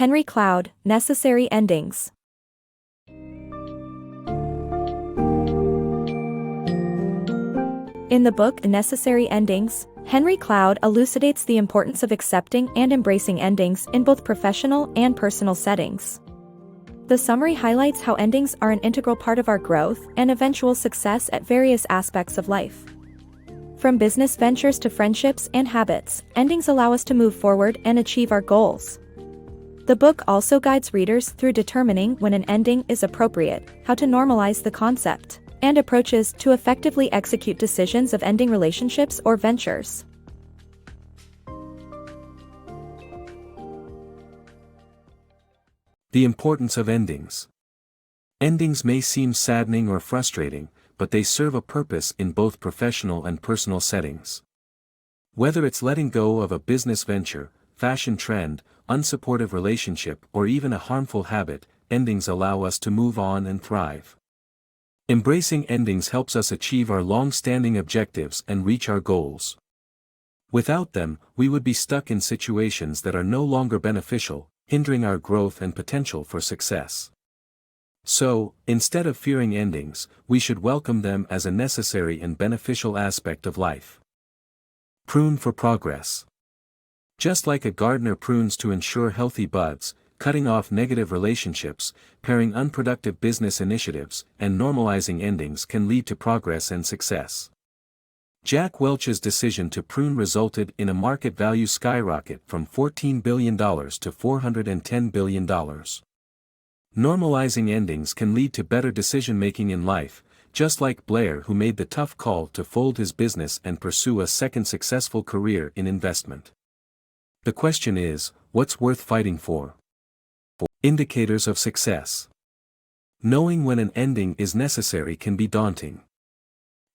Henry Cloud, Necessary Endings. In the book Necessary Endings, Henry Cloud elucidates the importance of accepting and embracing endings in both professional and personal settings. The summary highlights how endings are an integral part of our growth and eventual success at various aspects of life. From business ventures to friendships and habits, endings allow us to move forward and achieve our goals. The book also guides readers through determining when an ending is appropriate, how to normalize the concept, and approaches to effectively execute decisions of ending relationships or ventures. The importance of endings. Endings may seem saddening or frustrating, but they serve a purpose in both professional and personal settings. Whether it's letting go of a business venture, fashion trend, unsupportive relationship, or even a harmful habit, endings allow us to move on and thrive. Embracing endings helps us achieve our long-standing objectives and reach our goals. Without them, we would be stuck in situations that are no longer beneficial, hindering our growth and potential for success. So, instead of fearing endings, we should welcome them as a necessary and beneficial aspect of life. Prune for progress. Just like a gardener prunes to ensure healthy buds, cutting off negative relationships, pairing unproductive business initiatives, and normalizing endings can lead to progress and success. Jack Welch's decision to prune resulted in a market value skyrocket from $14 billion to $410 billion. Normalizing endings can lead to better decision-making in life, just like Blair, who made the tough call to fold his business and pursue a second successful career in investment. The question is, what's worth fighting for? Indicators of success. Knowing when an ending is necessary can be daunting.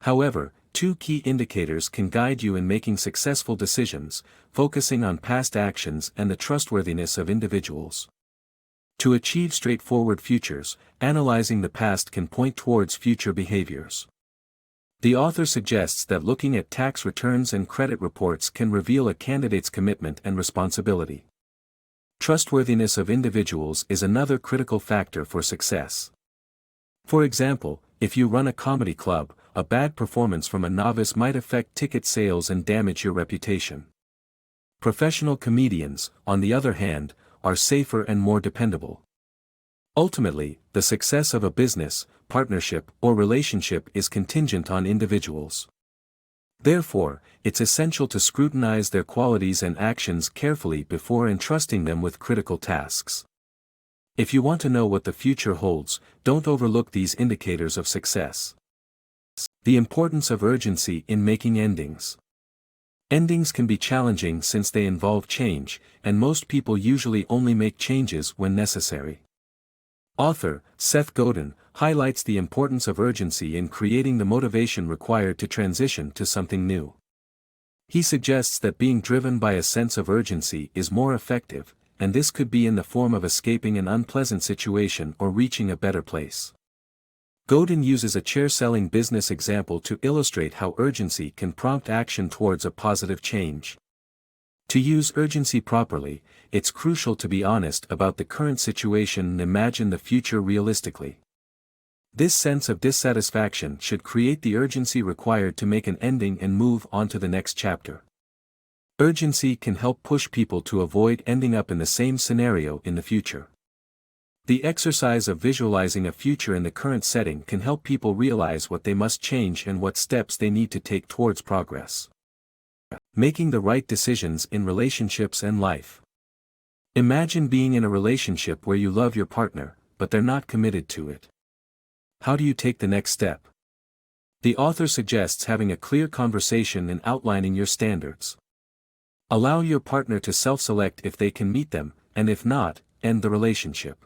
However, two key indicators can guide you in making successful decisions, focusing on past actions and the trustworthiness of individuals. To achieve straightforward futures, analyzing the past can point towards future behaviors. The author suggests that looking at tax returns and credit reports can reveal a candidate's commitment and responsibility. Trustworthiness of individuals is another critical factor for success. For example, if you run a comedy club, a bad performance from a novice might affect ticket sales and damage your reputation. Professional comedians, on the other hand, are safer and more dependable. Ultimately, the success of a business, partnership, or relationship is contingent on individuals. Therefore, it's essential to scrutinize their qualities and actions carefully before entrusting them with critical tasks. If you want to know what the future holds, don't overlook these indicators of success. The importance of urgency in making endings. Endings can be challenging since they involve change, and most people usually only make changes when necessary. Author Seth Godin highlights the importance of urgency in creating the motivation required to transition to something new. He suggests that being driven by a sense of urgency is more effective, and this could be in the form of escaping an unpleasant situation or reaching a better place. Godin uses a chair-selling business example to illustrate how urgency can prompt action towards a positive change. To use urgency properly, it's crucial to be honest about the current situation and imagine the future realistically. This sense of dissatisfaction should create the urgency required to make an ending and move on to the next chapter. Urgency can help push people to avoid ending up in the same scenario in the future. The exercise of visualizing a future in the current setting can help people realize what they must change and what steps they need to take towards progress. Making the right decisions in relationships and life. Imagine being in a relationship where you love your partner, but they're not committed to it. How do you take the next step? The author suggests having a clear conversation and outlining your standards. Allow your partner to self-select if they can meet them, and if not, end the relationship.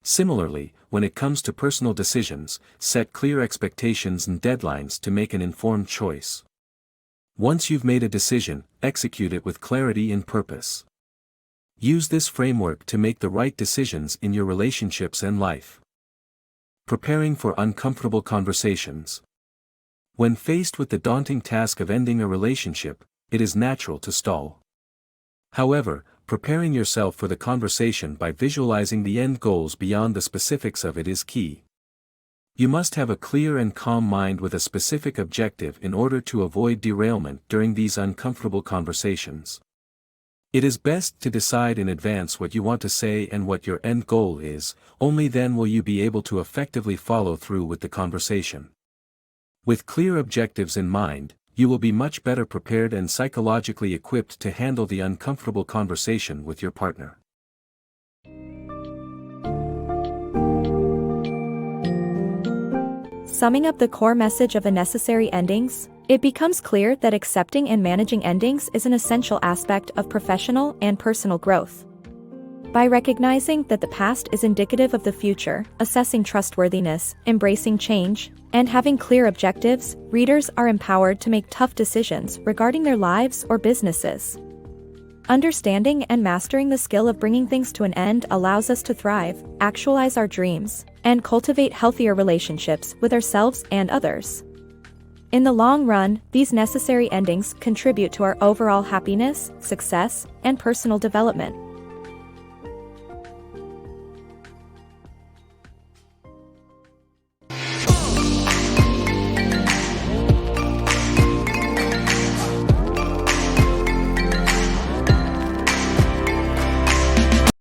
Similarly, when it comes to personal decisions, set clear expectations and deadlines to make an informed choice. Once you've made a decision, execute it with clarity and purpose. Use this framework to make the right decisions in your relationships and life. Preparing for uncomfortable conversations. When faced with the daunting task of ending a relationship, it is natural to stall. However, preparing yourself for the conversation by visualizing the end goals beyond the specifics of it is key. You must have a clear and calm mind with a specific objective in order to avoid derailment during these uncomfortable conversations. It is best to decide in advance what you want to say and what your end goal is, only then will you be able to effectively follow through with the conversation. With clear objectives in mind, you will be much better prepared and psychologically equipped to handle the uncomfortable conversation with your partner. Summing up the core message of Unnecessary Endings, it becomes clear that accepting and managing endings is an essential aspect of professional and personal growth. By recognizing that the past is indicative of the future, assessing trustworthiness, embracing change, and having clear objectives, readers are empowered to make tough decisions regarding their lives or businesses. Understanding and mastering the skill of bringing things to an end allows us to thrive, actualize our dreams, and cultivate healthier relationships with ourselves and others. In the long run, these necessary endings contribute to our overall happiness, success, and personal development.